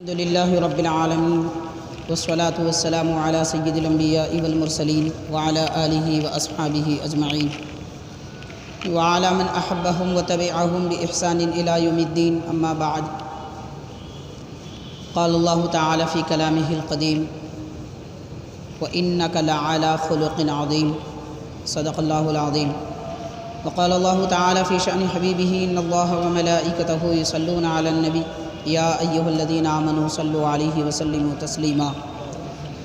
الحمد لله رب العالمين والصلاة والسلام على سيد الأنبياء والمرسلين وعلى آله وأصحابه أجمعين وعلى من أحبهم وتبعهم بإحسان إلى يوم الدين أما بعد. قال الله تعالى في كلامه القديم وإنك لعلى خلق عظيم صدق الله العظيم. وقال الله تعالى في شأن حبيبه إن الله وملائكته يصلون على النبي یا ایھا الذین آمنوا صلوا علیہ وسلموا تسلیما.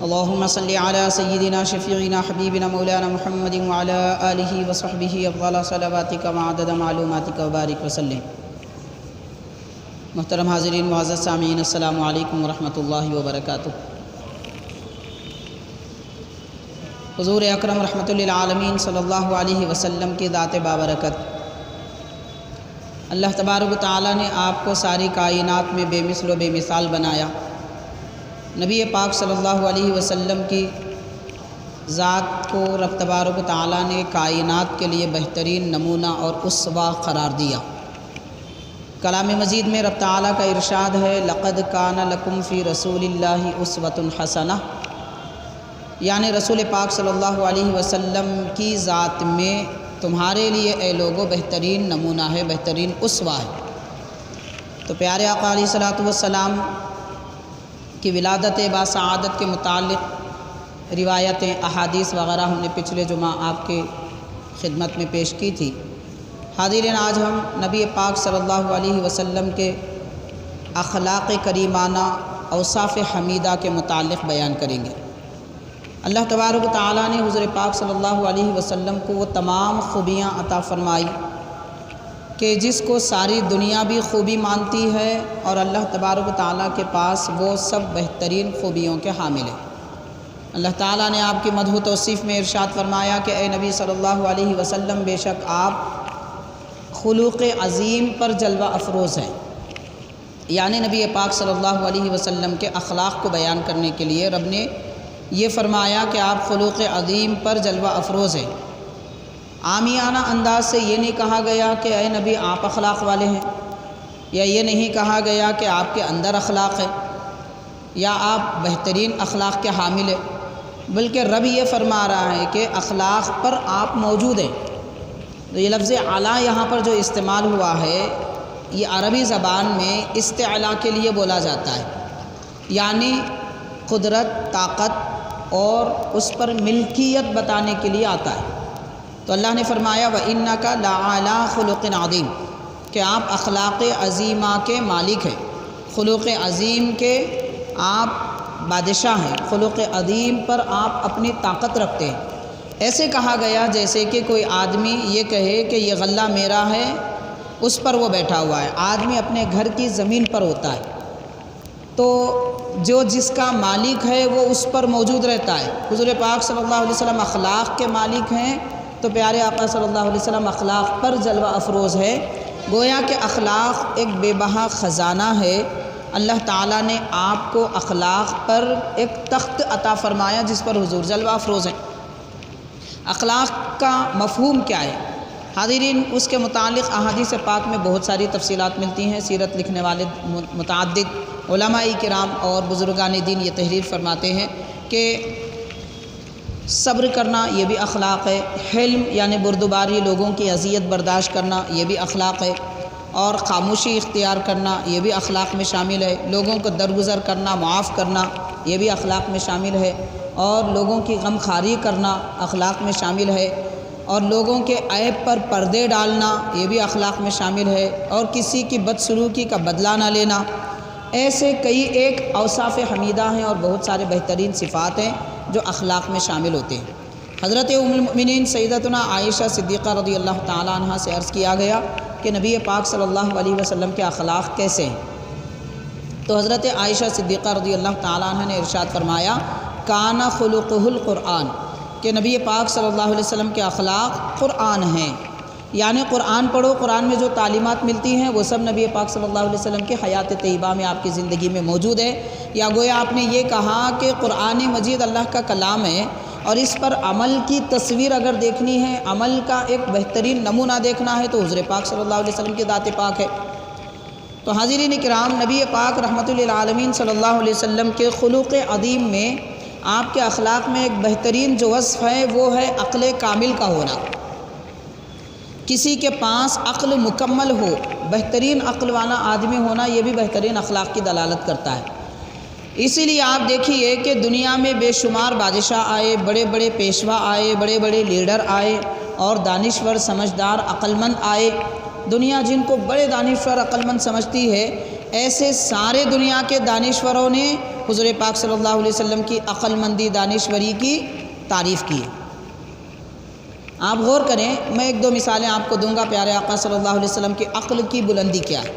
اللہم صل علی سیدنا شفیعنا حبیبنا مولانا محمد وعلی آلہ وصحبہ افضل صلواتک وعدد معلوماتک وبارک وسلم. محترم حاضرین معزز سامعین، السلام علیکم ورحمۃ اللہ وبرکاتہ. حضور اکرم رحمۃ للعالمین صلی اللہ علیہ وسلم کی ذات بابرکت اللہ تبارک و تعالیٰ نے آپ کو ساری کائنات میں بے مثل و بے مثال بنایا. نبی پاک صلی اللہ علیہ وسلم کی ذات کو رب تبارک و تعالیٰ نے کائنات کے لیے بہترین نمونہ اور اسوہ قرار دیا. کلام مجید میں رب تعالیٰ کا ارشاد ہے لقد کان لکم فی رسول اللہ اسوۃ حسنہ، یعنی رسول پاک صلی اللہ علیہ وسلم کی ذات میں تمہارے لیے اے لوگو بہترین نمونہ ہے، بہترین اسوہ ہے. تو پیارے آقا علیہ الصلوۃ والسلام کی ولادت باسعادت کے متعلق روایتیں، احادیث وغیرہ ہم نے پچھلے جمعہ آپ کے خدمت میں پیش کی تھی. حاضرین، آج ہم نبی پاک صلی اللہ علیہ وسلم کے اخلاق کریمانہ اوصاف حمیدہ کے متعلق بیان کریں گے. اللہ تبارک و تعالیٰ نے حضور پاک صلی اللہ علیہ وسلم کو وہ تمام خوبیاں عطا فرمائی کہ جس کو ساری دنیا بھی خوبی مانتی ہے، اور اللہ تبارک و تعالیٰ کے پاس وہ سب بہترین خوبیوں کے حامل ہیں. اللہ تعالیٰ نے آپ کی مدح و توصیف میں ارشاد فرمایا کہ اے نبی صلی اللہ علیہ وسلم، بے شک آپ خلوق عظیم پر جلوہ افروز ہیں. یعنی نبی پاک صلی اللہ علیہ وسلم کے اخلاق کو بیان کرنے کے لیے رب نے یہ فرمایا کہ آپ خلوق عظیم پر جلوہ افروز ہیں. عامیانہ انداز سے یہ نہیں کہا گیا کہ اے نبی آپ اخلاق والے ہیں، یا یہ نہیں کہا گیا کہ آپ کے اندر اخلاق ہے یا آپ بہترین اخلاق کے حامل ہیں، بلکہ رب یہ فرما رہا ہے کہ اخلاق پر آپ موجود ہیں. تو یہ لفظ اعلیٰ یہاں پر جو استعمال ہوا ہے، یہ عربی زبان میں استعلاء کے لیے بولا جاتا ہے، یعنی قدرت، طاقت اور اس پر ملکیت بتانے کے لیے آتا ہے. تو اللہ نے فرمایا وَإِنَّكَ لَعَلَىٰ خُلُقٍ عَظِيمٍ، کہ آپ اخلاق عظیمہ کے مالک ہیں، خلق عظیم کے آپ بادشاہ ہیں، خلق عظیم پر آپ اپنی طاقت رکھتے ہیں. ایسے کہا گیا جیسے کہ کوئی آدمی یہ کہے کہ یہ غلہ میرا ہے، اس پر وہ بیٹھا ہوا ہے. آدمی اپنے گھر کی زمین پر ہوتا ہے، تو جو جس کا مالک ہے وہ اس پر موجود رہتا ہے. حضور پاک صلی اللہ علیہ وسلم اخلاق کے مالک ہیں، تو پیارے آقا صلی اللہ علیہ وسلم اخلاق پر جلوہ افروز ہے. گویا کہ اخلاق ایک بے بہا خزانہ ہے. اللہ تعالیٰ نے آپ کو اخلاق پر ایک تخت عطا فرمایا جس پر حضور جلوہ افروز ہیں. اخلاق کا مفہوم کیا ہے؟ حاضرین، اس کے متعلق احادیث پاک میں بہت ساری تفصیلات ملتی ہیں. سیرت لکھنے والے متعدد علماء کرام اور بزرگان دین یہ تحریر فرماتے ہیں کہ صبر کرنا یہ بھی اخلاق ہے، حلم یعنی بردباری، لوگوں کی اذیت برداشت کرنا یہ بھی اخلاق ہے، اور خاموشی اختیار کرنا یہ بھی اخلاق میں شامل ہے، لوگوں کو درگزر کرنا، معاف کرنا یہ بھی اخلاق میں شامل ہے، اور لوگوں کی غم خواری کرنا اخلاق میں شامل ہے، اور لوگوں کے عیب پر پردے ڈالنا یہ بھی اخلاق میں شامل ہے، اور کسی کی بدسلوکی کا بدلہ نہ لینا. ایسے کئی ایک اوصاف حمیدہ ہیں اور بہت سارے بہترین صفات ہیں جو اخلاق میں شامل ہوتے ہیں. حضرت ام المؤمنین سیدتنا عائشہ صدیقہ رضی اللہ تعالیٰ عنہ سے عرض کیا گیا کہ نبی پاک صلی اللہ علیہ وسلم کے اخلاق کیسے ہیں؟ تو حضرت عائشہ صدیقہ رضی اللہ تعالیٰ عنہ نے ارشاد فرمایا کان خلقہ القرآن، کہ نبی پاک صلی اللہ علیہ وسلم کے اخلاق قرآن ہیں. یعنی قرآن پڑھو، قرآن میں جو تعلیمات ملتی ہیں وہ سب نبی پاک صلی اللہ علیہ وسلم کی حیات طیبہ میں آپ کی زندگی میں موجود ہے. یا گویا آپ نے یہ کہا کہ قرآن مجید اللہ کا کلام ہے، اور اس پر عمل کی تصویر اگر دیکھنی ہے، عمل کا ایک بہترین نمونہ دیکھنا ہے، تو حضور پاک صلی اللہ علیہ وسلم کی ذات پاک ہے. تو حاضرین کرام، نبی پاک رحمۃ للعالمین صلی اللہ علیہ وسلم کے خلوق عظیم میں، آپ کے اخلاق میں ایک بہترین جو وصف ہے وہ ہے عقل کامل کا ہونا۔ کسی کے پاس عقل مکمل ہو، بہترین عقل والا آدمی ہونا، یہ بھی بہترین اخلاق کی دلالت کرتا ہے۔ اسی لیے آپ دیکھیے کہ دنیا میں بے شمار بادشاہ آئے، بڑے بڑے پیشوا آئے، بڑے بڑے لیڈر آئے، اور دانشور، سمجھدار، عقلمند آئے۔ دنیا جن کو بڑے دانشور، عقلمند سمجھتی ہے، ایسے سارے دنیا کے دانشوروں نے حضور پاک صلی اللہ علیہ وسلم کی عقلمندی، دانشوری کی تعریف کی ہے۔ آپ غور کریں، میں ایک دو مثالیں آپ کو دوں گا پیارے آقا صلی اللہ علیہ وسلم کی عقل کی بلندی کیا ہے۔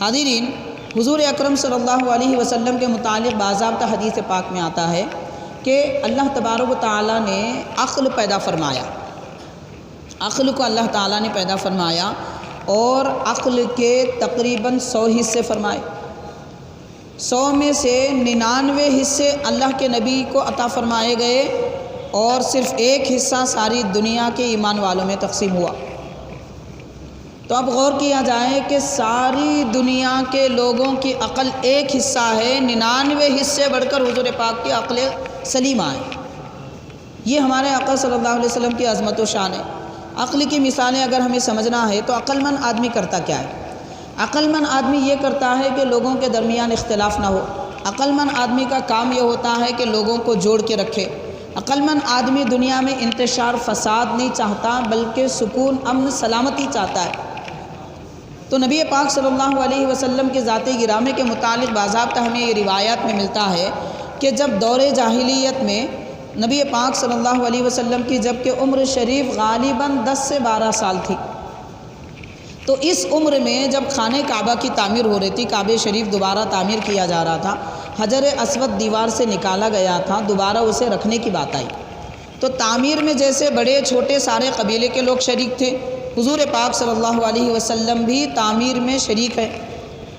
حاضرین، حضور اکرم صلی اللہ علیہ وسلم کے متعلق باضابطہ حدیث پاک میں آتا ہے کہ اللہ تبارک و تعالیٰ نے عقل پیدا فرمایا، عقل کو اللہ تعالیٰ نے پیدا فرمایا، اور عقل کے تقریباً 100 حصے فرمائے۔ 100 میں سے 99 حصے اللہ کے نبی کو عطا فرمائے گئے، اور صرف ایک حصہ ساری دنیا کے ایمان والوں میں تقسیم ہوا۔ تو اب غور کیا جائے کہ ساری دنیا کے لوگوں کی عقل ایک حصہ ہے، 99 حصے بڑھ کر حضور پاک کی عقل سلیمہ ہے۔ یہ ہمارے آقا صلی اللہ علیہ وسلم کی عظمت و شان ہے۔ عقل کی مثالیں اگر ہمیں سمجھنا ہے تو عقلمند آدمی کرتا کیا ہے؟ عقلمند آدمی یہ کرتا ہے کہ لوگوں کے درمیان اختلاف نہ ہو۔ عقلمند آدمی کا کام یہ ہوتا ہے کہ لوگوں کو جوڑ کے رکھے۔ عقلمند آدمی دنیا میں انتشار فساد نہیں چاہتا، بلکہ سکون، امن، سلامتی چاہتا ہے۔ تو نبی پاک صلی اللہ علیہ وسلم کے ذات گرامی کے متعلق باضابطہ ہمیں یہ روایات میں ملتا ہے کہ جب دور جاہلیت میں نبی پاک صلی اللہ علیہ وسلم کی جب کہ عمر شریف غالباً 10 سے 12 سال تھی، تو اس عمر میں جب خانہ کعبہ کی تعمیر ہو رہی تھی، کعبہ شریف دوبارہ تعمیر کیا جا رہا تھا، حجر اسود دیوار سے نکالا گیا تھا، دوبارہ اسے رکھنے کی بات آئی، تو تعمیر میں جیسے بڑے چھوٹے سارے قبیلے کے لوگ شریک تھے، حضور پاک صلی اللہ علیہ وسلم بھی تعمیر میں شریک ہے۔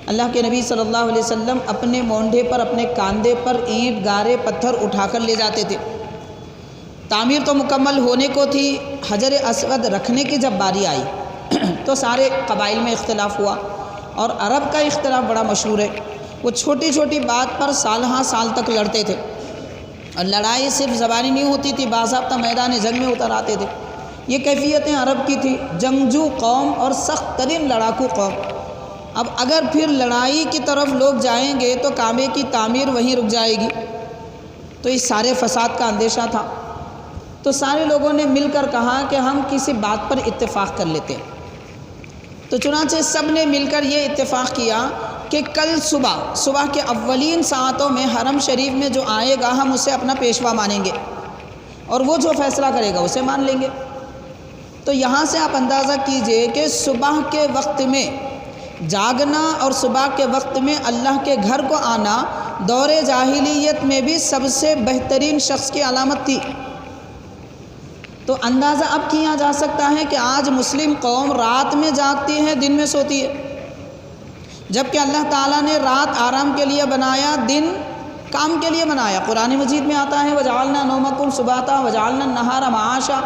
اللہ کے نبی صلی اللہ علیہ وسلم اپنے مونڈھے پر، اپنے کاندھے پر اینٹ، گارے، پتھر اٹھا کر لے جاتے تھے۔ تعمیر تو مکمل ہونے کو تھی، حجر اسود رکھنے کی جب باری آئی تو سارے قبائل میں اختلاف ہوا، اور عرب کا اختلاف بڑا مشہور ہے۔ وہ چھوٹی چھوٹی بات پر سالہ سال تک لڑتے تھے، اور لڑائی صرف زبانی نہیں ہوتی تھی، باضابطہ میدان جنگ میں اتر آتے تھے۔ یہ کیفیتیں عرب کی تھی، جنگجو قوم اور سخت ترین لڑاکو قوم۔ اب اگر پھر لڑائی کی طرف لوگ جائیں گے تو کعبے کی تعمیر وہیں رک جائے گی، تو اس سارے فساد کا اندیشہ تھا۔ تو سارے لوگوں نے مل کر کہا کہ ہم کسی بات پر اتفاق کر لیتے ہیں۔ تو چنانچہ سب نے مل کر یہ اتفاق کیا کہ کل صبح کے اولین ساعتوں میں حرم شریف میں جو آئے گا ہم اسے اپنا پیشوا مانیں گے، اور وہ جو فیصلہ کرے گا اسے مان لیں گے۔ تو یہاں سے آپ اندازہ کیجئے کہ صبح کے وقت میں جاگنا اور صبح کے وقت میں اللہ کے گھر کو آنا دور جاہلیت میں بھی سب سے بہترین شخص کی علامت تھی۔ تو اندازہ اب کیا جا سکتا ہے کہ آج مسلم قوم رات میں جاگتی ہے، دن میں سوتی ہے، جبکہ اللہ تعالیٰ نے رات آرام کے لیے بنایا، دن کام کے لیے بنایا۔ قرآن مجید میں آتا ہے وَجَعَلْنَا نَوْمَكُمْ سُبَاتًا وَجَعَلْنَا النَّهَارَ مَعَاشًا،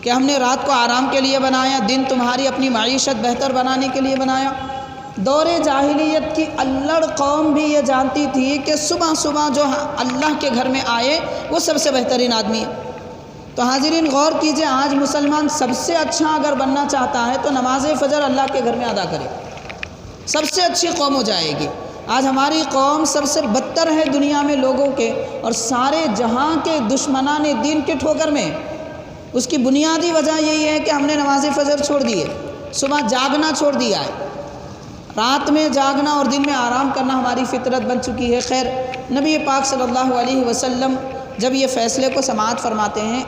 کہ ہم نے رات کو آرام کے لیے بنایا، دن تمہاری اپنی معیشت بہتر بنانے کے لیے بنایا۔ دور جاہلیت کی الڑ قوم بھی یہ جانتی تھی کہ صبح صبح جو اللہ کے گھر میں آئے وہ سب سے بہترین آدمی ہے۔ تو حاضرین غور کیجئے، آج مسلمان سب سے اچھا اگر بننا چاہتا ہے تو نماز فجر اللہ کے گھر میں ادا کرے، سب سے اچھی قوم ہو جائے گی۔ آج ہماری قوم سب سے بدتر ہے دنیا میں لوگوں کے، اور سارے جہاں کے دشمنان دین کے ٹھوکر میں۔ اس کی بنیادی وجہ یہی ہے کہ ہم نے نماز فجر چھوڑ دی ہے، صبح جاگنا چھوڑ دیا ہے، رات میں جاگنا اور دن میں آرام کرنا ہماری فطرت بن چکی ہے۔ خیر، نبی پاک صلی اللہ علیہ وسلم جب یہ فیصلے کو سماعت فرماتے ہیں،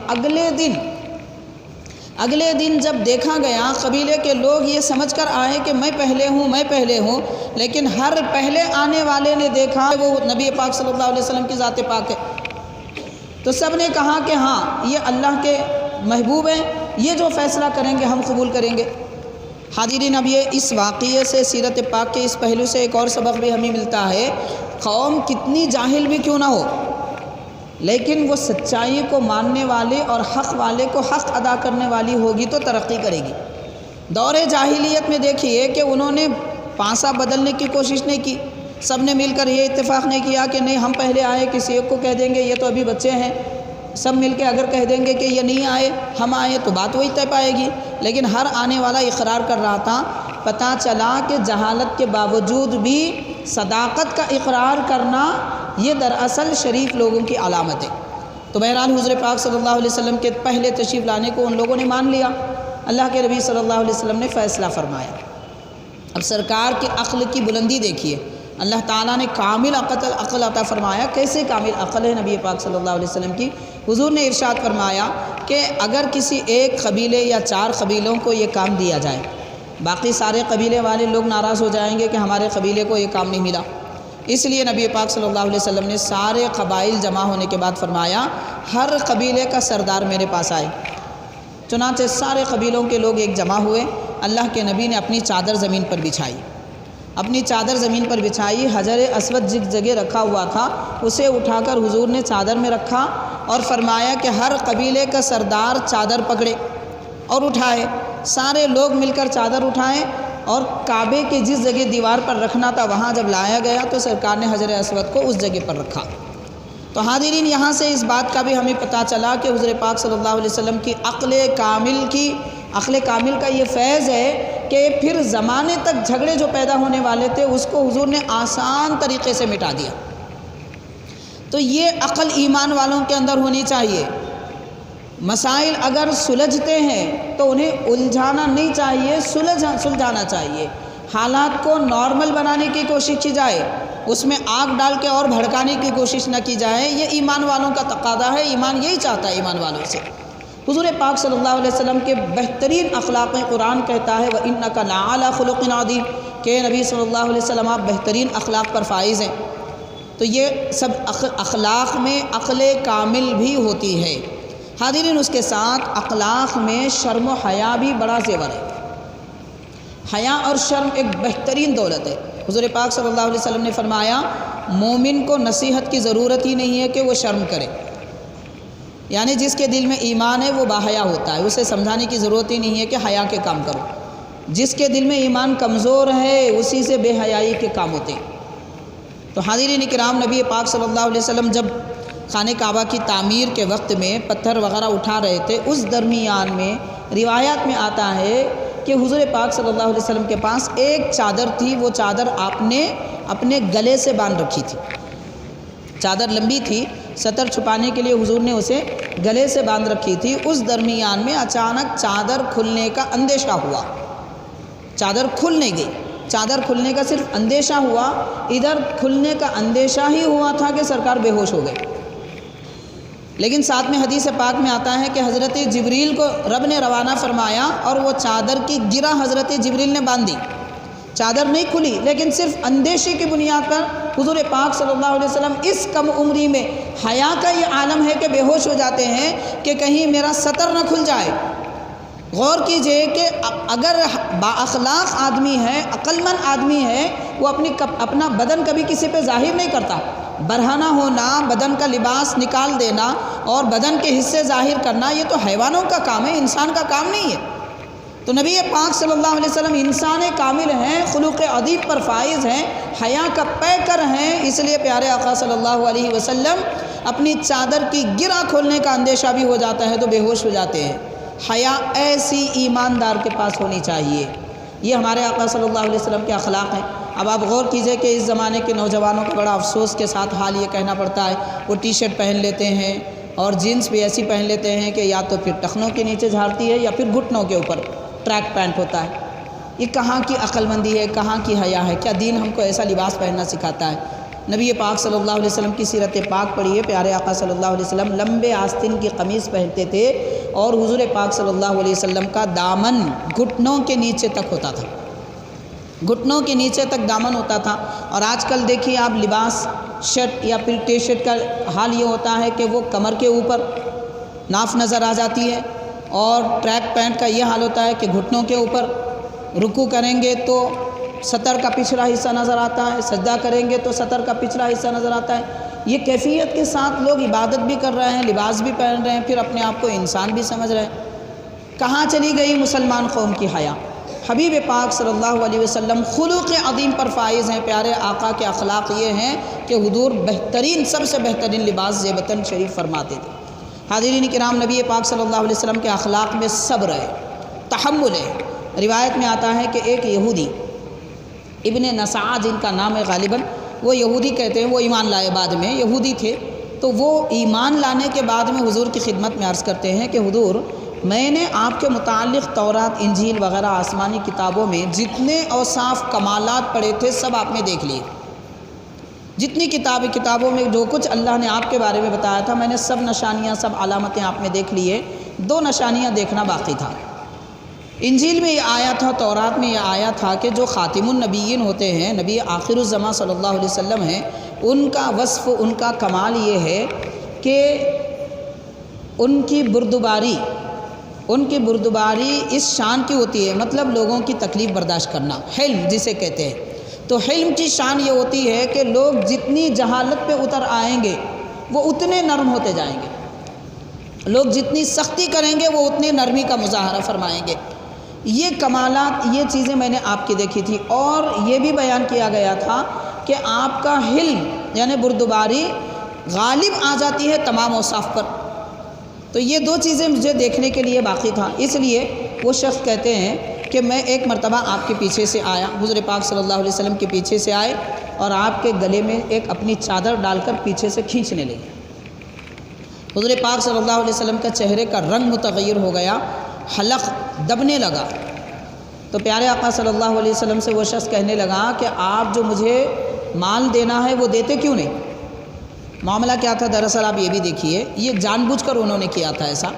اگلے دن جب دیکھا گیا قبیلے کے لوگ یہ سمجھ کر آئے کہ میں پہلے ہوں، لیکن ہر پہلے آنے والے نے دیکھا وہ نبی پاک صلی اللہ علیہ وسلم کی ذات پاک ہے، تو سب نے کہا کہ ہاں یہ اللہ کے محبوب ہیں، یہ جو فیصلہ کریں گے ہم قبول کریں گے۔ حاضرین، اب یہ اس واقعے سے، سیرت پاک کے اس پہلو سے ایک اور سبق بھی ہمیں ملتا ہے، قوم کتنی جاہل بھی کیوں نہ ہو، لیکن وہ سچائی کو ماننے والے اور حق والے کو حق ادا کرنے والی ہوگی تو ترقی کرے گی۔ دور جاہلیت میں دیکھیے کہ انہوں نے پانسا بدلنے کی کوشش نہیں کی، سب نے مل کر یہ اتفاق نہیں کیا کہ نہیں ہم پہلے آئے، کسی ایک کو کہہ دیں گے یہ تو ابھی بچے ہیں، سب مل کے اگر کہہ دیں گے کہ یہ نہیں آئے ہم آئے تو بات وہی طے پائے گی۔ لیکن ہر آنے والا اقرار کر رہا تھا، پتہ چلا کہ جہالت کے باوجود بھی صداقت کا اقرار کرنا یہ دراصل شریف لوگوں کی علامت ہے۔ تو بہرحال حضور پاک صلی اللہ علیہ وسلم کے پہلے تشریف لانے کو ان لوگوں نے مان لیا۔ اللہ کے نبی صلی اللہ علیہ وسلم نے فیصلہ فرمایا۔ اب سرکار کی عقل کی بلندی دیکھیے، اللہ تعالیٰ نے کامل عقل عطا فرمایا۔ کیسے کامل عقل ہے نبی پاک صلی اللہ علیہ وسلم کی؟ حضور نے ارشاد فرمایا کہ اگر کسی ایک قبیلے یا 4 قبیلوں کو یہ کام دیا جائے، باقی سارے قبیلے والے لوگ ناراض ہو جائیں گے کہ ہمارے قبیلے کو یہ کام نہیں ملا، اس لیے نبی پاک صلی اللہ علیہ وسلم نے سارے قبائل جمع ہونے کے بعد فرمایا ہر قبیلے کا سردار میرے پاس آئے۔ چنانچہ سارے قبیلوں کے لوگ ایک جمع ہوئے۔ اللہ کے نبی نے اپنی چادر زمین پر بچھائی، اپنی چادر زمین پر بچھائی، حجر اسود جس جگہ رکھا ہوا تھا اسے اٹھا کر حضور نے چادر میں رکھا اور فرمایا کہ ہر قبیلے کا سردار چادر پکڑے اور اٹھائے۔ سارے لوگ مل کر چادر اٹھائیں اور کعبے کے جس جگہ دیوار پر رکھنا تھا وہاں جب لایا گیا تو سرکار نے حجر اسود کو اس جگہ پر رکھا۔ تو حاضرین، یہاں سے اس بات کا بھی ہمیں پتہ چلا کہ حضور پاک صلی اللہ علیہ وسلم کی عقل کامل کا یہ فیض ہے کہ پھر زمانے تک جھگڑے جو پیدا ہونے والے تھے اس کو حضور نے آسان طریقے سے مٹا دیا۔ تو یہ عقل ایمان والوں کے اندر ہونی چاہیے۔ مسائل اگر سلجھتے ہیں تو انہیں الجھانا نہیں چاہیے، سلجھانا چاہیے۔ حالات کو نارمل بنانے کی کوشش کی جائے، اس میں آگ ڈال کے اور بھڑکانے کی کوشش نہ کی جائے۔ یہ ایمان والوں کا تقاضا ہے، ایمان یہی چاہتا ہے ایمان والوں سے۔ حضور پاک صلی اللہ علیہ وسلم کے بہترین اخلاق قرآن کہتا ہے وَإِنَّكَ لَعَلَىٰ خُلُقٍ عَظِيمٍ، کہ نبی صلی اللہ علیہ وسلم آپ بہترین اخلاق پر فائز ہیں۔ تو یہ سب اخلاق میں عقل کامل بھی ہوتی ہے۔ حاضرین، اس کے ساتھ اخلاق میں شرم و حیا بھی بڑا زیور ہے۔ حیا اور شرم ایک بہترین دولت ہے۔ حضور پاک صلی اللہ علیہ وسلم نے فرمایا مومن کو نصیحت کی ضرورت ہی نہیں ہے کہ وہ شرم کرے، یعنی جس کے دل میں ایمان ہے وہ باحیا ہوتا ہے، اسے سمجھانے کی ضرورت ہی نہیں ہے کہ حیا کے کام کرو۔ جس کے دل میں ایمان کمزور ہے اسی سے بے حیائی کے کام ہوتے ہیں۔ تو حاضرین کرام، نبی پاک صلی اللہ علیہ وسلم جب خانہ کعبہ کی تعمیر کے وقت میں پتھر وغیرہ اٹھا رہے تھے، اس درمیان میں روایات میں آتا ہے کہ حضور پاک صلی اللہ علیہ وسلم کے پاس ایک چادر تھی، وہ چادر آپ نے اپنے گلے سے باندھ رکھی تھی۔ چادر لمبی تھی، سطر چھپانے کے لیے حضور نے اسے گلے سے باندھ رکھی تھی۔ اس درمیان میں اچانک چادر کھلنے کا اندیشہ ہوا، چادر کھل نہیں گئی، چادر کھلنے کا صرف اندیشہ ہوا۔ ادھر کھلنے کا اندیشہ ہی ہوا تھا کہ سرکار بے ہوش ہو گئے، لیکن ساتھ میں حدیث پاک میں آتا ہے کہ حضرت جبریل کو رب نے روانہ فرمایا اور وہ چادر کی گرہ حضرت جبریل نے باندھ دی۔ چادر نہیں کھلی، لیکن صرف اندیشے کی بنیاد پر حضور پاک صلی اللہ علیہ وسلم اس کم عمری میں حیا کا یہ عالم ہے کہ بے ہوش ہو جاتے ہیں کہ کہیں میرا سطر نہ کھل جائے۔ غور کیجئے کہ اگر با اخلاق آدمی ہے، عقل مند آدمی ہے، وہ اپنا بدن کبھی کسی پہ ظاہر نہیں کرتا۔ برہنہ ہونا، بدن کا لباس نکال دینا اور بدن کے حصے ظاہر کرنا یہ تو حیوانوں کا کام ہے، انسان کا کام نہیں ہے۔ تو نبی پاک صلی اللہ علیہ وسلم انسان کامل ہیں، خلق عظیم پر فائز ہیں، حیا کا پیکر ہیں، اس لیے پیارے آقا صلی اللہ علیہ وسلم اپنی چادر کی گرہ کھولنے کا اندیشہ بھی ہو جاتا ہے تو بے ہوش ہو جاتے ہیں۔ حیا ایسی ایماندار کے پاس ہونی چاہیے۔ یہ ہمارے آقا صلی اللہ علیہ وسلم کے اخلاق ہیں۔ اب آپ غور کیجئے کہ اس زمانے کے نوجوانوں کو بڑا افسوس کے ساتھ حال یہ کہنا پڑتا ہے، وہ ٹی شرٹ پہن لیتے ہیں اور جینس بھی ایسی پہن لیتے ہیں کہ یا تو پھر ٹخنوں کے نیچے جھاڑتی ہے یا پھر گھٹنوں کے اوپر ٹریک پینٹ ہوتا ہے۔ یہ کہاں کی عقل مندی ہے، کہاں کی حیا ہے؟ کیا دین ہم کو ایسا لباس پہننا سکھاتا ہے؟ نبی پاک صلی اللہ علیہ وسلم کی سیرت پاک پڑھیے، پیارے آقا صلی اللہ علیہ وسلم لمبے آستین کی قمیص پہنتے تھے اور حضور پاک صلی اللہ علیہ وسلم کا دامن گھٹنوں کے نیچے تک ہوتا تھا، گھٹنوں کے نیچے تک دامن ہوتا تھا۔ اور آج کل دیکھیے آپ لباس شرٹ یا پھر ٹی شرٹ کا حال یہ ہوتا ہے کہ وہ کمر کے اوپر ناف نظر آ جاتی ہے، اور ٹریک پینٹ کا یہ حال ہوتا ہے کہ گھٹنوں کے اوپر رکوع کریں گے تو سطر کا پچھلا حصہ نظر آتا ہے، سجدہ کریں گے تو سطر کا پچھلا حصہ نظر آتا ہے۔ یہ کیفیت کے ساتھ لوگ عبادت بھی کر رہے ہیں، لباس بھی پہن رہے ہیں، پھر اپنے آپ کو انسان بھی سمجھ رہے ہیں۔ کہاں چلی گئی مسلمان قوم کی حیا؟ حبیب پاک صلی اللہ علیہ وسلم خلوق عظیم پر فائز ہیں۔ پیارے آقا کے اخلاق یہ ہیں کہ حضور بہترین، سب سے بہترین لباس زیبتاً شریف فرماتے تھے۔ حاضرین کرام، نبی پاک صلی اللہ علیہ وسلم کے اخلاق میں صبر ہے، تحمل ہے۔ روایت میں آتا ہے کہ ایک یہودی ابن نسعہ جن کا نام ہے غالباً، وہ یہودی کہتے ہیں، وہ ایمان لائے، بعد میں یہودی تھے، تو وہ ایمان لانے کے بعد میں حضور کی خدمت میں عرض کرتے ہیں کہ حضور، میں نے آپ کے متعلق تورات، انجیل وغیرہ آسمانی کتابوں میں جتنے اوصاف کمالات پڑھے تھے سب آپ نے دیکھ لیے۔ جتنی کتابوں میں جو کچھ اللہ نے آپ کے بارے میں بتایا تھا، میں نے سب نشانیاں، سب علامتیں آپ میں دیکھ لیے، 2 نشانیاں دیکھنا باقی تھا۔ انجیل میں یہ آیا تھا، تورات میں یہ آیا تھا کہ جو خاتم النبیین ہوتے ہیں، نبی آخر الزماں صلی اللہ علیہ وسلم ہیں، ان کا وصف، ان کا کمال یہ ہے کہ ان کی بردباری اس شان کی ہوتی ہے، مطلب لوگوں کی تکلیف برداشت کرنا، حلم جسے کہتے ہیں۔ تو حلم کی شان یہ ہوتی ہے کہ لوگ جتنی جہالت پہ اتر آئیں گے وہ اتنے نرم ہوتے جائیں گے، لوگ جتنی سختی کریں گے وہ اتنی نرمی کا مظاہرہ فرمائیں گے۔ یہ کمالات، یہ چیزیں میں نے آپ کی دیکھی تھی، اور یہ بھی بیان کیا گیا تھا کہ آپ کا حلم یعنی بردباری غالب آ جاتی ہے تمام اوصاف پر۔ تو یہ 2 چیزیں مجھے دیکھنے کے لیے باقی تھا، اس لیے وہ شخص کہتے ہیں کہ میں ایک مرتبہ آپ کے پیچھے سے آیا، حضور پاک صلی اللہ علیہ وسلم کے پیچھے سے آئے اور آپ کے گلے میں ایک اپنی چادر ڈال کر پیچھے سے کھینچنے لگے۔ حضور پاک صلی اللہ علیہ وسلم کا چہرے کا رنگ متغیر ہو گیا، حلق دبنے لگا۔ تو پیارے آقا صلی اللہ علیہ وسلم سے وہ شخص کہنے لگا کہ آپ جو مجھے مال دینا ہے وہ دیتے کیوں نہیں؟ معاملہ کیا تھا دراصل آپ یہ بھی دیکھیے، یہ جان بوجھ کر انہوں نے کیا تھا ایسا۔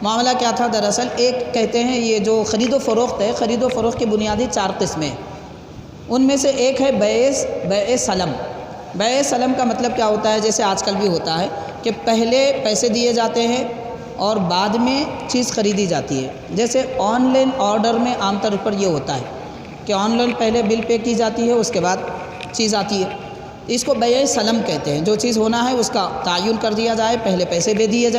معاملہ کیا تھا دراصل، ایک کہتے ہیں یہ جو خرید و فروخت ہے، خرید و فروخت کی بنیادی 4 قسمیں ہیں، ان میں سے ایک ہے بیع سلم۔ بیع سلم کا مطلب کیا ہوتا ہے؟ جیسے آج کل بھی ہوتا ہے کہ پہلے پیسے دیے جاتے ہیں اور بعد میں چیز خریدی جاتی ہے۔ جیسے آن لائن آرڈر میں عام طور پر یہ ہوتا ہے کہ آن لائن پہلے بل پے کی جاتی ہے، اس کے بعد چیز آتی ہے، اس کو بیع سلم کہتے ہیں۔ جو چیز ہونا ہے اس کا تعین کر دیا جائے، پہلے پیسے دے دیے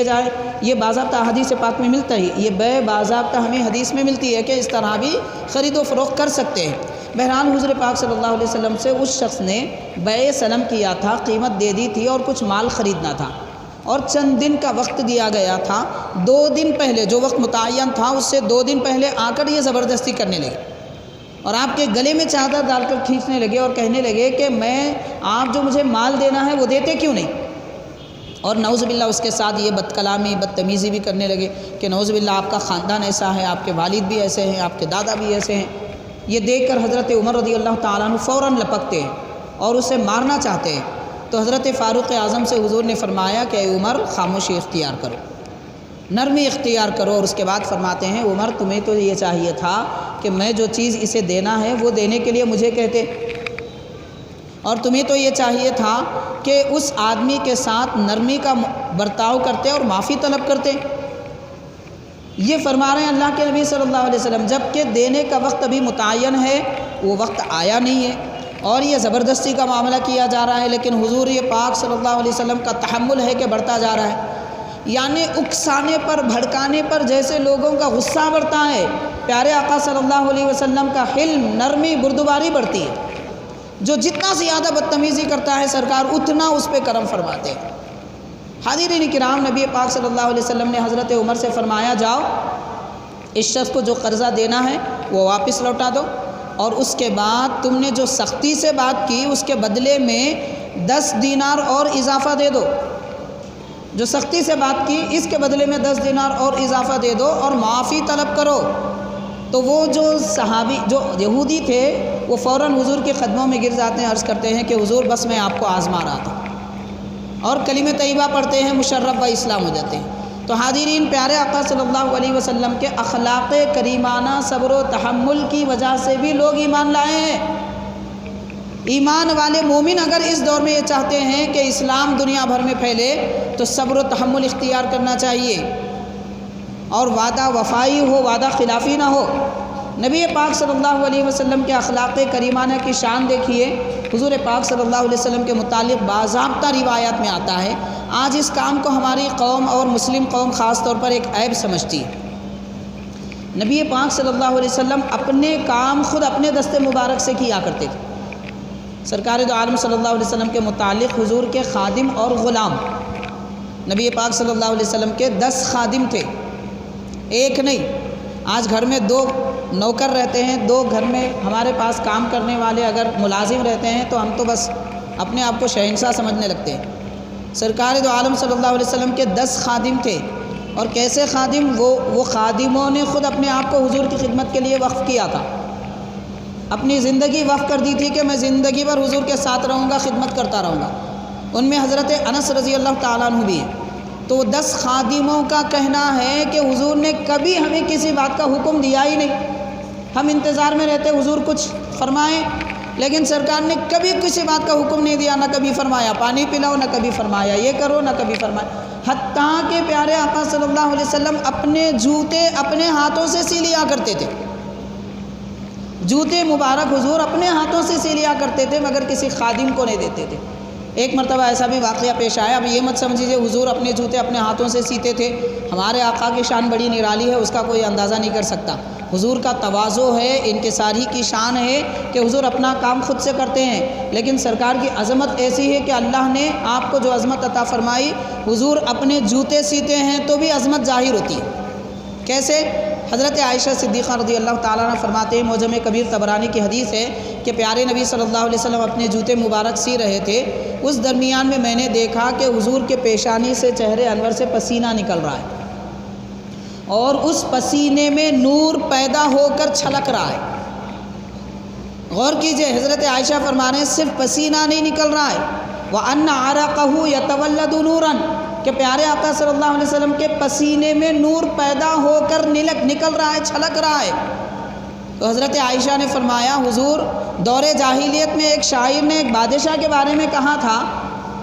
جائے۔ یہ باضابطہ حدیث پاک میں ملتا ہی، یہ بیع باضابطہ ہمیں حدیث میں ملتی ہے کہ اس طرح بھی خرید و فروخت کر سکتے ہیں۔ بہرحال حضور پاک صلی اللہ علیہ وسلم سے اس شخص نے بیع سلم کیا تھا، قیمت دے دی تھی اور کچھ مال خریدنا تھا، اور چند دن کا وقت دیا گیا تھا۔ 2 دن پہلے جو وقت متعین تھا اس سے 2 دن پہلے آ کر یہ زبردستی کرنے لگے اور آپ کے گلے میں چادر ڈال کر کھینچنے لگے اور کہنے لگے کہ آپ جو مجھے مال دینا ہے وہ دیتے کیوں نہیں؟ اور نعوذ باللہ اس کے ساتھ یہ بد کلامی، بدتمیزی بھی کرنے لگے کہ نعوذ باللہ آپ کا خاندان ایسا ہے، آپ کے والد بھی ایسے ہیں، آپ کے دادا بھی ایسے ہیں۔ یہ دیکھ کر حضرت عمر رضی اللہ تعالیٰ عنہ فوراً لپکتے ہیں اور اسے مارنا چاہتے ہیں۔ تو حضرت فاروق اعظم سے حضور نے فرمایا کہ اے عمر، خاموشی اختیار کرو، نرمی اختیار کرو، اور اس کے بعد فرماتے ہیں عمر تمہیں تو یہ چاہیے تھا کہ میں جو چیز اسے دینا ہے وہ دینے کے لیے مجھے کہتے، اور تمہیں تو یہ چاہیے تھا کہ اس آدمی کے ساتھ نرمی کا برتاؤ کرتے اور معافی طلب کرتے۔ یہ فرما رہے ہیں اللہ کے نبی صلی اللہ علیہ وسلم، جب کہ دینے کا وقت ابھی متعین ہے، وہ وقت آیا نہیں ہے اور یہ زبردستی کا معاملہ کیا جا رہا ہے، لیکن حضور یہ پاک صلی اللہ علیہ وسلم کا تحمل ہے کہ بڑھتا جا رہا ہے۔ یعنی اکسانے پر، بھڑکانے پر جیسے لوگوں کا غصہ بڑھتا ہے، پیارے آقا صلی اللہ علیہ وسلم کا حلم، نرمی، بردباری بڑھتی ہے۔ جو جتنا زیادہ بدتمیزی کرتا ہے سرکار اتنا اس پہ کرم فرماتے ہیں۔ حاضرین کرام، نبی پاک صلی اللہ علیہ وسلم نے حضرت عمر سے فرمایا جاؤ اس شخص کو جو قرضہ دینا ہے وہ واپس لوٹا دو، اور اس کے بعد تم نے جو سختی سے بات کی اس کے بدلے میں 10 دینار اور اضافہ دے دو۔ جو سختی سے بات کی اس کے بدلے میں 10 دینار اور اضافہ دے دو اور معافی طلب کرو۔ تو وہ جو صحابی، جو یہودی تھے، وہ فوراً حضور کے قدموں میں گر جاتے ہیں، عرض کرتے ہیں کہ حضور بس میں آپ کو آزما رہا تھا، اور کلمہ طیبہ پڑھتے ہیں، مشرف و اسلام ہو جاتے ہیں۔ تو حاضرین، پیارے آقا صلی اللہ علیہ وسلم کے اخلاق کریمانہ، صبر و تحمل کی وجہ سے بھی لوگ ایمان لائے ہیں۔ ایمان والے مومن اگر اس دور میں یہ چاہتے ہیں کہ اسلام دنیا بھر میں پھیلے تو صبر و تحمل اختیار کرنا چاہیے، اور وعدہ وفائی ہو، وعدہ خلافی نہ ہو۔ نبی پاک صلی اللہ علیہ وسلم کے اخلاق کریمانہ کی شان دیکھیے۔ حضور پاک صلی اللہ علیہ وسلم کے متعلق باضابطہ روایات میں آتا ہے، آج اس کام کو ہماری قوم اور مسلم قوم خاص طور پر ایک عیب سمجھتی ہے نبی پاک صلی اللہ علیہ وسلم اپنے کام خود اپنے دست مبارک سے کیا کرتے تھے۔ سرکار دو عالم صلی اللہ علیہ وسلم کے متعلق حضور کے خادم اور غلام، نبی پاک صلی اللہ علیہ وسلم کے 10 خادم تھے، ایک نہیں۔ آج گھر میں 2 نوکر رہتے ہیں، 2 گھر میں ہمارے پاس کام کرنے والے اگر ملازم رہتے ہیں تو ہم تو بس اپنے آپ کو شہنشاہ سمجھنے لگتے ہیں۔ سرکار دو عالم صلی اللہ علیہ وسلم کے 10 خادم تھے، اور کیسے خادم؟ وہ خادموں نے خود اپنے آپ کو حضور کی خدمت کے لیے وقف کیا تھا، اپنی زندگی وقف کر دی تھی کہ میں زندگی بھر حضور کے ساتھ رہوں گا، خدمت کرتا رہوں گا۔ ان میں حضرت انس رضی اللہ تعالیٰ عنہ بھی ہے۔ تو 10 خادموں کا کہنا ہے کہ حضور نے کبھی ہمیں کسی بات کا حکم دیا ہی نہیں، ہم انتظار میں رہتے حضور کچھ فرمائیں، لیکن سرکار نے کبھی کسی بات کا حکم نہیں دیا، نہ کبھی فرمایا پانی پلاؤ، نہ کبھی فرمایا یہ کرو، نہ کبھی فرمایا۔ حتیٰ کہ پیارے آقا صلی اللہ علیہ وسلم اپنے جوتے اپنے ہاتھوں سے سی لیا کرتے تھے، جوتے مبارک حضور اپنے ہاتھوں سے سی لیا کرتے تھے، مگر کسی خادم کو نہیں دیتے تھے۔ ایک مرتبہ ایسا بھی واقعہ پیش آیا، اب یہ مت سمجھیے حضور اپنے جوتے اپنے ہاتھوں سے سیتے تھے، ہمارے آقا کی شان بڑی نرالی ہے، اس کا کوئی اندازہ نہیں کر سکتا۔ حضور کا تواضع ہے، انکساری کی شان ہے کہ حضور اپنا کام خود سے کرتے ہیں، لیکن سرکار کی عظمت ایسی ہے کہ اللہ نے آپ کو جو عظمت عطا فرمائی، حضور اپنے جوتے سیتے ہیں تو بھی عظمت ظاہر ہوتی ہے۔ کیسے؟ حضرت عائشہ صدیقہ رضی اللہ تعالیٰ عنہ فرماتے ہیں، معجم کبیر طبرانی کی حدیث ہے کہ پیارے نبی صلی اللہ علیہ وسلم اپنے جوتے مبارک سی رہے تھے، اس درمیان میں نے دیکھا کہ حضور کے پیشانی سے چہرے انور سے پسینہ نکل رہا ہے، اور اس پسینے میں نور پیدا ہو کر چھلک رہا ہے۔ غور کیجئے، حضرت عائشہ فرما رہے ہیں صرف پسینہ نہیں نکل رہا ہے، وَأَنَّ عَرَقَهُ يَتَوَلَّدُ نُورًا، کہ پیارے آقا صلی اللہ علیہ وسلم کے پسینے میں نور پیدا ہو کر نکل رہا ہے، چھلک رہا ہے۔ تو حضرت عائشہ نے فرمایا، حضور دور جاہلیت میں ایک شاعر نے ایک بادشاہ کے بارے میں کہا تھا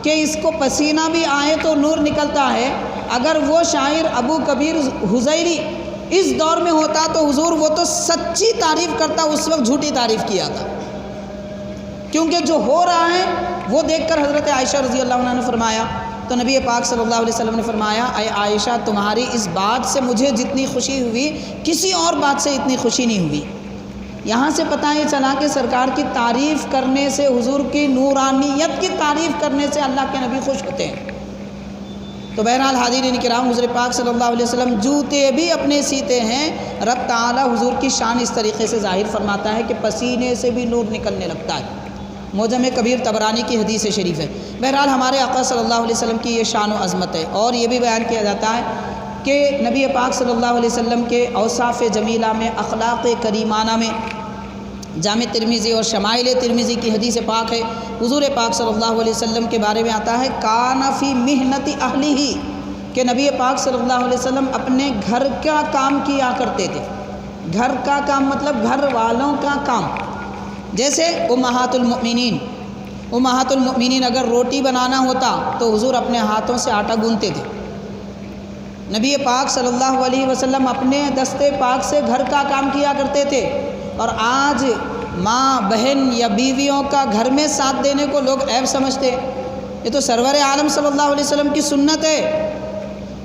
کہ اس کو پسینہ بھی آئے تو نور نکلتا ہے، اگر وہ شاعر ابو کبیر حزیری اس دور میں ہوتا تو حضور وہ تو سچی تعریف کرتا، اس وقت جھوٹی تعریف کیا تھا، کیونکہ جو ہو رہا ہے وہ دیکھ کر حضرت عائشہ رضی اللہ عنہ نے فرمایا، تو نبی پاک صلی اللہ علیہ وسلم نے فرمایا، اے عائشہ تمہاری اس بات سے مجھے جتنی خوشی ہوئی کسی اور بات سے اتنی خوشی نہیں ہوئی۔ یہاں سے پتہ یہ چلا کہ سرکار کی تعریف کرنے سے، حضور کی نورانیت کی تعریف کرنے سے اللہ کے نبی خوش ہوتے ہیں۔ تو بہرحال حاضرین کرام، حضور پاک صلی اللہ علیہ وسلم جوتے بھی اپنے سیتے ہیں، رب تعالی حضور کی شان اس طریقے سے ظاہر فرماتا ہے کہ پسینے سے بھی نور نکلنے لگتا ہے۔ معجم کبیر طبرانی کی حدیث شریف ہے۔ بہرحال ہمارے آقا صلی اللہ علیہ وسلم کی یہ شان و عظمت ہے، اور یہ بھی بیان کیا جاتا ہے کہ نبی پاک صلی اللہ علیہ وسلم کے اوصاف جمیلہ میں، اخلاق کریمانہ میں، جامع ترمذی اور شمائل ترمذی کی حدیث پاک ہے، حضور پاک صلی اللہ علیہ وسلم کے بارے میں آتا ہے، کان فی محنت اہلہ، کہ نبی پاک صلی اللہ علیہ وسلم اپنے گھر کا کام کیا کرتے تھے۔ گھر کا کام مطلب گھر والوں کا کام، جیسے امہات المؤمنین اگر روٹی بنانا ہوتا تو حضور اپنے ہاتھوں سے آٹا گوندتے تھے۔ نبی پاک صلی اللہ علیہ وسلم اپنے دستے پاک سے گھر کا کام کیا کرتے تھے، اور آج ماں بہن یا بیویوں کا گھر میں ساتھ دینے کو لوگ عیب سمجھتے ہیں۔ یہ تو سرور عالم صلی اللہ علیہ وسلم کی سنت ہے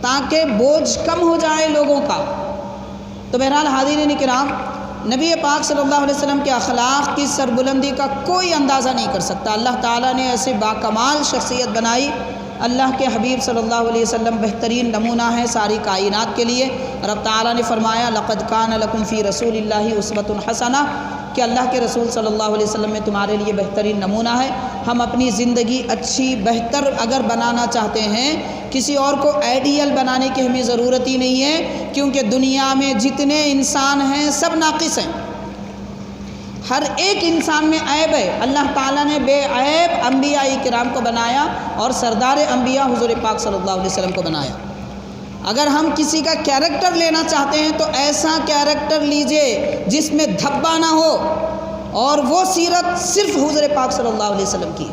تاکہ بوجھ کم ہو جائے لوگوں کا۔ تو بہرحال حاضرین کرام، نبی پاک صلی اللہ علیہ وسلم کے اخلاق کی سربلندی کا کوئی اندازہ نہیں کر سکتا۔ اللہ تعالیٰ نے ایسے باکمال شخصیت بنائی، اللہ کے حبیب صلی اللہ علیہ وسلم بہترین نمونہ ہے ساری کائنات کے لیے۔ رب تعالیٰ نے فرمایا، لقد کان لکم فی رسول اللہ اسوۃ حسنہ، کہ اللہ کے رسول صلی اللہ علیہ وسلم میں تمہارے لیے بہترین نمونہ ہے۔ ہم اپنی زندگی اچھی بہتر اگر بنانا چاہتے ہیں، کسی اور کو آئیڈیل بنانے کی ہمیں ضرورت ہی نہیں ہے، کیونکہ دنیا میں جتنے انسان ہیں سب ناقص ہیں، ہر ایک انسان میں عیب ہے۔ اللہ تعالیٰ نے بے عیب انبیاء کرام کو بنایا اور سردار انبیاء حضور پاک صلی اللہ علیہ وسلم کو بنایا۔ اگر ہم کسی کا کیریکٹر لینا چاہتے ہیں تو ایسا کیریکٹر لیجئے جس میں دھبا نہ ہو، اور وہ سیرت صرف حضور پاک صلی اللہ علیہ وسلم کی۔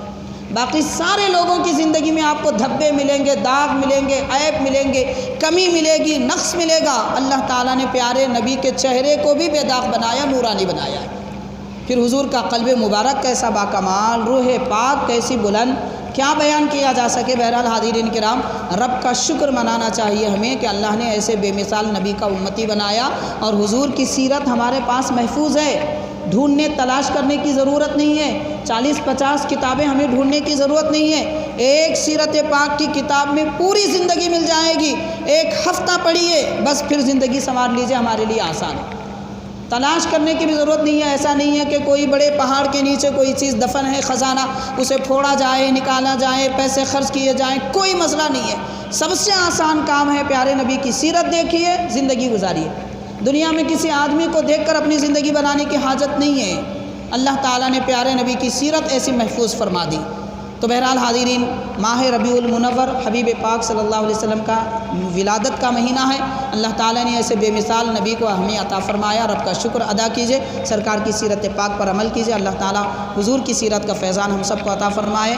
باقی سارے لوگوں کی زندگی میں آپ کو دھبے ملیں گے، داغ ملیں گے، عیب ملیں گے، کمی ملے گی، نقص ملے گا۔ اللہ تعالیٰ نے پیارے نبی کے چہرے کو بھی بے داغ بنایا، نورانی بنایا ہے۔ پھر حضور کا قلب مبارک کیسا باکمال، روح پاک کیسی بلند، کیا بیان کیا جا سکے۔ بہرحال حاضرین کرام، رب کا شکر منانا چاہیے ہمیں کہ اللہ نے ایسے بے مثال نبی کا امتی بنایا، اور حضور کی سیرت ہمارے پاس محفوظ ہے، ڈھونڈنے تلاش کرنے کی ضرورت نہیں ہے، 40-50 کتابیں ہمیں ڈھونڈنے کی ضرورت نہیں ہے، ایک سیرت پاک کی کتاب میں پوری زندگی مل جائے گی، ایک ہفتہ پڑھیے بس، پھر زندگی سنوار لیجیے، ہمارے لیے آسان ہے، تلاش کرنے کی بھی ضرورت نہیں ہے۔ ایسا نہیں ہے کہ کوئی بڑے پہاڑ کے نیچے کوئی چیز دفن ہے، خزانہ، اسے پھوڑا جائے، نکالا جائے، پیسے خرچ کیے جائیں، کوئی مسئلہ نہیں ہے۔ سب سے آسان کام ہے پیارے نبی کی سیرت دیکھیے، زندگی گزاریے۔ دنیا میں کسی آدمی کو دیکھ کر اپنی زندگی بنانے کی حاجت نہیں ہے، اللہ تعالیٰ نے پیارے نبی کی سیرت ایسی محفوظ فرما دی۔ تو بہرحال حاضرین، ماہ ربیع المنور حبیب پاک صلی اللہ علیہ وسلم کا ولادت کا مہینہ ہے، اللہ تعالیٰ نے ایسے بے مثال نبی کو ہمیں عطا فرمایا، رب کا شکر ادا کیجئے، سرکار کی سیرت پاک پر عمل کیجئے، اللہ تعالیٰ حضور کی سیرت کا فیضان ہم سب کو عطا فرمائے۔